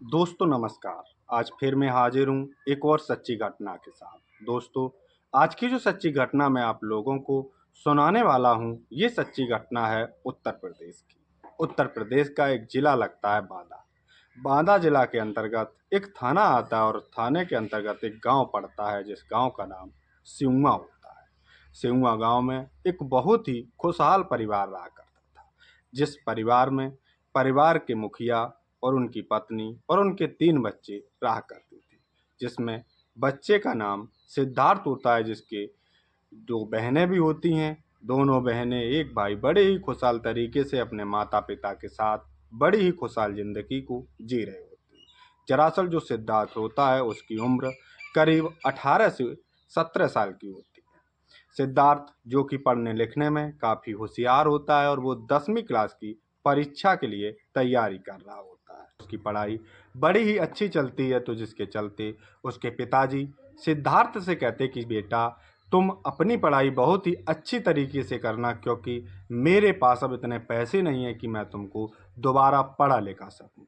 दोस्तों नमस्कार। आज फिर मैं हाजिर हूँ एक और सच्ची घटना के साथ। दोस्तों, आज की जो सच्ची घटना मैं आप लोगों को सुनाने वाला हूँ, ये सच्ची घटना है उत्तर प्रदेश की। उत्तर प्रदेश का एक ज़िला लगता है बांदा। बांदा ज़िला के अंतर्गत एक थाना आता है और थाने के अंतर्गत एक गांव पड़ता है, जिस गांव का नाम सिउआ होता है। सिउआ गांव में एक बहुत ही खुशहाल परिवार रहा करता था, जिस परिवार में परिवार के मुखिया और उनकी पत्नी और उनके 3 बच्चे रहा करते थे, जिसमें बच्चे का नाम सिद्धार्थ होता है, जिसके 2 बहनें भी होती हैं। दोनों बहनें, एक भाई बड़े ही खुशहाल तरीके से अपने माता-पिता के साथ बड़ी ही खुशहाल ज़िंदगी को जी रहे होते हैं। दरअसल जो सिद्धार्थ होता है, उसकी उम्र करीब 18 से 17 साल की होती है। सिद्धार्थ जो कि पढ़ने लिखने में काफ़ी होशियार होता है और वो 10वीं क्लास की परीक्षा के लिए तैयारी कर रहा होता है। उसकी पढ़ाई बड़ी ही अच्छी चलती है, तो जिसके चलते उसके पिताजी सिद्धार्थ से कहते कि बेटा, तुम अपनी पढ़ाई बहुत ही अच्छी तरीके से करना, क्योंकि मेरे पास अब इतने पैसे नहीं हैं कि मैं तुमको दोबारा पढ़ा लिखा सकूं।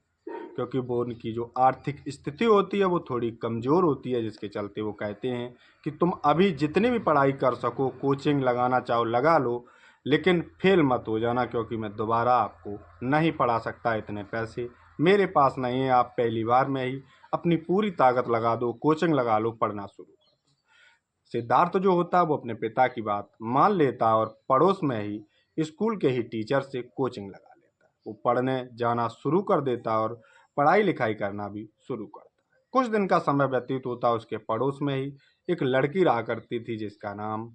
क्योंकि वो उनकी जो आर्थिक स्थिति होती है वो थोड़ी कमज़ोर होती है, जिसके चलते वो कहते हैं कि तुम अभी जितनी भी पढ़ाई कर सको, कोचिंग लगाना चाहो लगा लो, लेकिन फेल मत हो जाना, क्योंकि मैं दोबारा आपको नहीं पढ़ा सकता, इतने पैसे मेरे पास नहीं है। आप पहली बार में ही अपनी पूरी ताकत लगा दो, कोचिंग लगा लो, पढ़ना शुरू कर दो। सिद्धार्थ जो होता है वो अपने पिता की बात मान लेता है और पड़ोस में ही स्कूल के ही टीचर से कोचिंग लगा लेता है। वो पढ़ने जाना शुरू कर देता है और पढ़ाई लिखाई करना भी शुरू करता है। कुछ दिन का समय व्यतीत होता है, उसके पड़ोस में ही एक लड़की रहा करती थी, जिसका नाम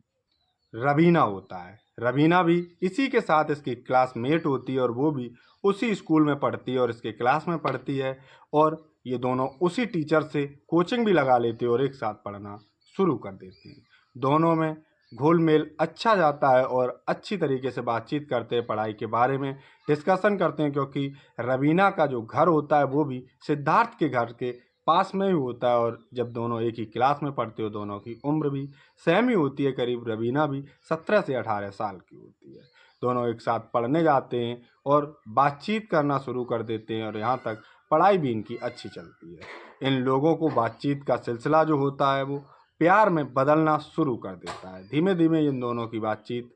रवीना होता है। रवीना भी इसी के साथ इसकी क्लासमेट होती है और वो भी उसी स्कूल में पढ़ती है और इसके क्लास में पढ़ती है, और ये दोनों उसी टीचर से कोचिंग भी लगा लेते हैं और एक साथ पढ़ना शुरू कर देती हैं। दोनों में घुल मेल अच्छा जाता है और अच्छी तरीके से बातचीत करते हैं, पढ़ाई के बारे में डिस्कशन करते हैं, क्योंकि रवीना का जो घर होता है वो भी सिद्धार्थ के घर के पास में ही होता है, और जब दोनों एक ही क्लास में पढ़ते हो, दोनों की उम्र भी सेम ही होती है। करीब रवीना भी 17 से 18 साल की होती है। दोनों एक साथ पढ़ने जाते हैं और बातचीत करना शुरू कर देते हैं, और यहाँ तक पढ़ाई भी इनकी अच्छी चलती है। इन लोगों को बातचीत का सिलसिला जो होता है वो प्यार में बदलना शुरू कर देता है। धीमे धीमे इन दोनों की बातचीत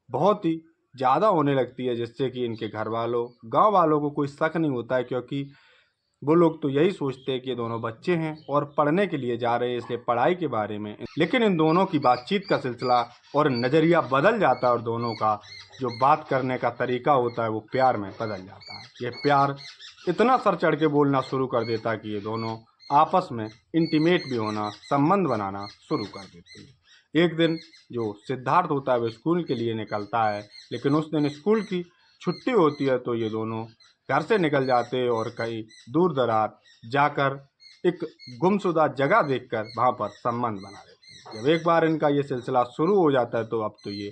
बहुत ही ज़्यादा होने लगती है, जिससे कि इनके घर वालों, गांव वालों को कोई शक नहीं होता है, क्योंकि वो लोग तो यही सोचते हैं कि ये दोनों बच्चे हैं और पढ़ने के लिए जा रहे हैं, इसलिए पढ़ाई के बारे में। लेकिन इन दोनों की बातचीत का सिलसिला और नज़रिया बदल जाता है, और दोनों का जो बात करने का तरीका होता है वो प्यार में बदल जाता है। ये प्यार इतना सर चढ़ के बोलना शुरू कर देता है कि ये दोनों आपस में इंटीमेट भी होना, संबंध बनाना शुरू कर देते हैं। एक दिन जो सिद्धार्थ होता है वो स्कूल के लिए निकलता है, लेकिन उस दिन स्कूल की छुट्टी होती है, तो ये दोनों घर से निकल जाते और कहीं दूर दराज जाकर एक गुमशुदा जगह देखकर वहाँ पर संबंध बना लेते हैं। जब एक बार इनका ये सिलसिला शुरू हो जाता है, तो अब तो ये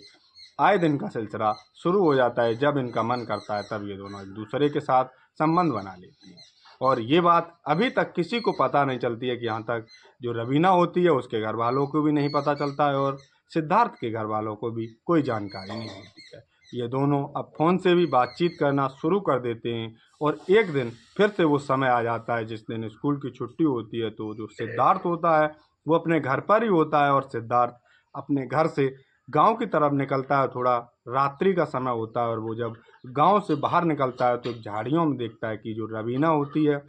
आए दिन का सिलसिला शुरू हो जाता है। जब इनका मन करता है तब ये दोनों एक दूसरे के साथ संबंध बना लेती हैं, और ये बात अभी तक किसी को पता नहीं चलती है कि यहाँ तक जो रवीना होती है उसके घर वालों को भी नहीं पता चलता है, और सिद्धार्थ के घर वालों को भी कोई जानकारी नहीं होती है। ये दोनों अब फ़ोन से भी बातचीत करना शुरू कर देते हैं, और एक दिन फिर से वो समय आ जाता है जिस दिन स्कूल की छुट्टी होती है। तो जो सिद्धार्थ होता है वो अपने घर पर ही होता है, और सिद्धार्थ अपने घर से गांव की तरफ निकलता है। थोड़ा रात्रि का समय होता है, और वो जब गांव से बाहर निकलता है तो झाड़ियों में देखता है कि जो रवीना होती है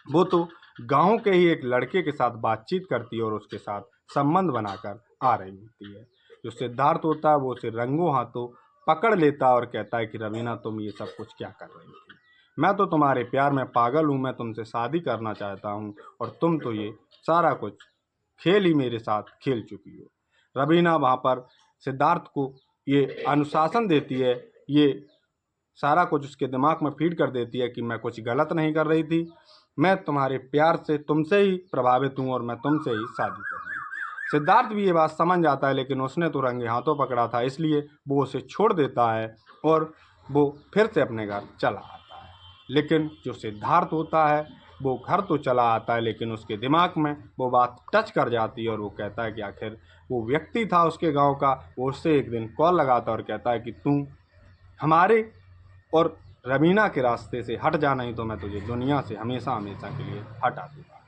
वो तो गांव के ही एक लड़के के साथ बातचीत करती है और उसके साथ संबंध बनाकर आ रही होती है। जो सिद्धार्थ होता है वो उसे रंगों हाथों पकड़ लेता है और कहता है कि रवीना, तुम ये सब कुछ क्या कर रही थी? मैं तो तुम्हारे प्यार में पागल हूँ, मैं तुमसे शादी करना चाहता हूँ, और तुम तो ये सारा कुछ खेल ही मेरे साथ खेल चुकी हो। रवीना वहाँ पर सिद्धार्थ को ये अनुशासन देती है, ये सारा कुछ उसके दिमाग में फीड कर देती है कि मैं कुछ गलत नहीं कर रही थी, मैं तुम्हारे प्यार से तुमसे ही प्रभावित हूँ और मैं तुमसे ही शादी करूँगी। सिद्धार्थ भी ये बात समझ जाता है, लेकिन उसने तो रंगे हाथों पकड़ा था, इसलिए वो उसे छोड़ देता है और वो फिर से अपने घर चला आता है। लेकिन जो सिद्धार्थ होता है वो घर तो चला आता है, लेकिन उसके दिमाग में वो बात टच कर जाती है, और वो कहता है कि आखिर वो व्यक्ति था उसके गांव का, वो उससे एक दिन कॉल लगाता है और कहता है कि तू हमारे और रवीना के रास्ते से हट जा, नहीं तो मैं तुझे दुनिया से हमेशा हमेशा के लिए हटा दूंगा।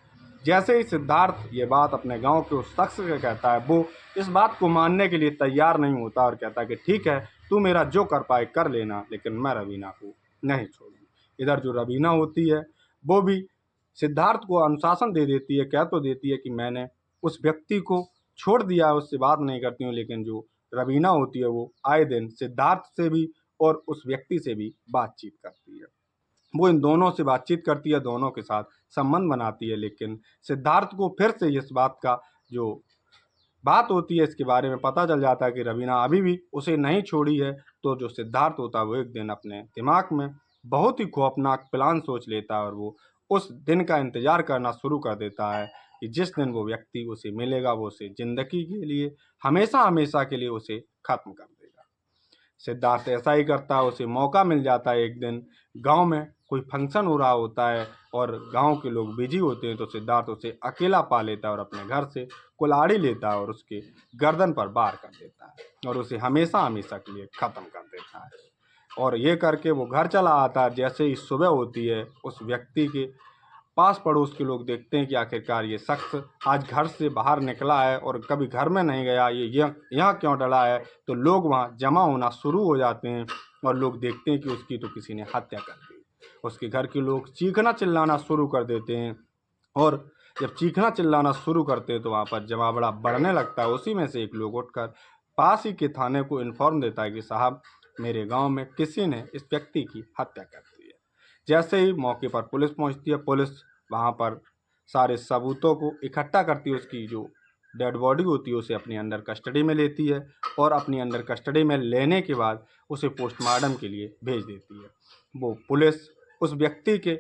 जैसे ही सिद्धार्थ ये बात अपने गांव के उस शख्स से कहता है, वो इस बात को मानने के लिए तैयार नहीं होता और कहता है कि ठीक है, तू मेरा जो कर पाए कर लेना, लेकिन मैं रवीना को नहीं छोड़ूंगी। इधर जो रवीना होती है वो भी सिद्धार्थ को अनुशासन दे देती है, कह तो देती है कि मैंने उस व्यक्ति को छोड़ दिया है, उससे बात नहीं करती हूँ, लेकिन जो रवीना होती है वो आए दिन सिद्धार्थ से भी और उस व्यक्ति से भी बातचीत करती है। वो इन दोनों से बातचीत करती है, दोनों के साथ संबंध बनाती है, लेकिन सिद्धार्थ को फिर से इस बात का जो बात होती है इसके बारे में पता चल जाता है कि रवीना अभी भी उसे नहीं छोड़ी है। तो जो सिद्धार्थ होता है वो एक दिन अपने दिमाग में बहुत ही खौफनाक प्लान सोच लेता है और वो उस दिन का इंतज़ार करना शुरू कर देता है कि जिस दिन वो व्यक्ति उसे मिलेगा वो उसे ज़िंदगी के लिए हमेशा हमेशा के लिए उसे ख़त्म कर देगा। सिद्धार्थ ऐसा ही करता है, उसे मौका मिल जाता है। एक दिन गांव में कोई फंक्शन हो रहा होता है और गांव के लोग बिजी होते हैं, तो सिद्धार्थ उसे अकेला पा लेता है और अपने घर से कुल्हाड़ी लेता है और उसके गर्दन पर वार कर देता है और उसे हमेशा हमेशा के लिए ख़त्म कर देता है। और ये करके वो घर चला आता है। जैसे ही सुबह होती है, उस व्यक्ति के पास पड़ोस के लोग देखते हैं कि आखिरकार ये शख्स आज घर से बाहर निकला है और कभी घर में नहीं गया, ये यहाँ क्यों डला है। तो लोग वहाँ जमा होना शुरू हो जाते हैं और लोग देखते हैं कि उसकी तो किसी ने हत्या कर दी। उसके घर के लोग चीखना चिल्लाना शुरू कर देते हैं और जब चीखना चिल्लाना शुरू करते हैं तो वहाँ पर जमावड़ा बढ़ने लगता है। उसी में से एक लोग उठकर पास ही के थाने को इन्फॉर्म देता है कि साहब, मेरे गांव में किसी ने इस व्यक्ति की हत्या कर दी है। जैसे ही मौके पर पुलिस पहुंचती है, पुलिस वहां पर सारे सबूतों को इकट्ठा करती है, उसकी जो डेड बॉडी होती है उसे अपनी अंडर कस्टडी में लेती है और अपनी अंडर कस्टडी में लेने के बाद उसे पोस्टमार्टम के लिए भेज देती है। वो पुलिस उस व्यक्ति के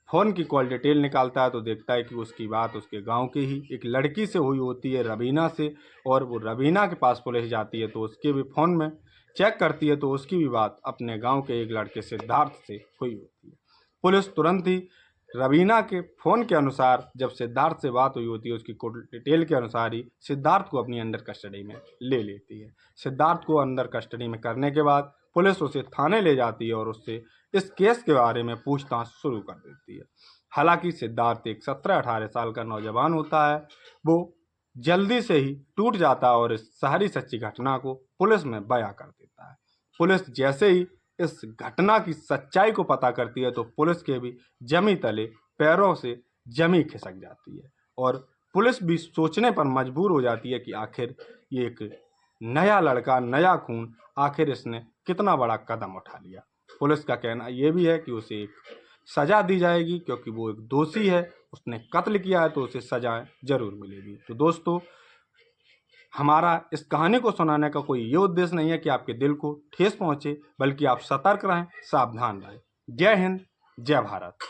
फ़ोन की कॉल डिटेल निकालता है तो देखता है कि उसकी बात उसके गांव की ही एक लड़की से हुई होती है, रवीना से। और वो रवीना के पास पुलिस जाती है तो उसके भी फ़ोन में चेक करती है तो उसकी भी बात अपने गांव के एक लड़के सिद्धार्थ से हुई होती है। पुलिस तुरंत ही रवीना के फ़ोन के अनुसार जब सिद्धार्थ से बात हुई होती है उसकी डिटेल के अनुसार ही सिद्धार्थ को अपनी अंडर कस्टडी में ले लेती है। सिद्धार्थ को अंडर कस्टडी में करने के बाद पुलिस उसे थाने ले जाती है और उससे इस केस के बारे में पूछताछ शुरू कर देती है। हालांकि सिद्धार्थ एक 17-18 साल का नौजवान होता है, वो जल्दी से ही टूट जाता है और इस सारी सच्ची घटना को पुलिस में बयां कर देता है। पुलिस जैसे ही इस घटना की सच्चाई को पता करती है तो पुलिस के भी जमी तले पैरों से जमी खिसक जाती है और पुलिस भी सोचने पर मजबूर हो जाती है कि आखिर ये एक नया लड़का, नया खून, आखिर इसने कितना बड़ा कदम उठा लिया। पुलिस का कहना यह भी है कि उसे एक सज़ा दी जाएगी क्योंकि वो एक दोषी है, उसने कत्ल किया है तो उसे सज़ा ज़रूर मिलेगी। तो दोस्तों, हमारा इस कहानी को सुनाने का कोई ये उद्देश्य नहीं है कि आपके दिल को ठेस पहुंचे, बल्कि आप सतर्क रहें, सावधान रहें। जय हिंद, जय भारत।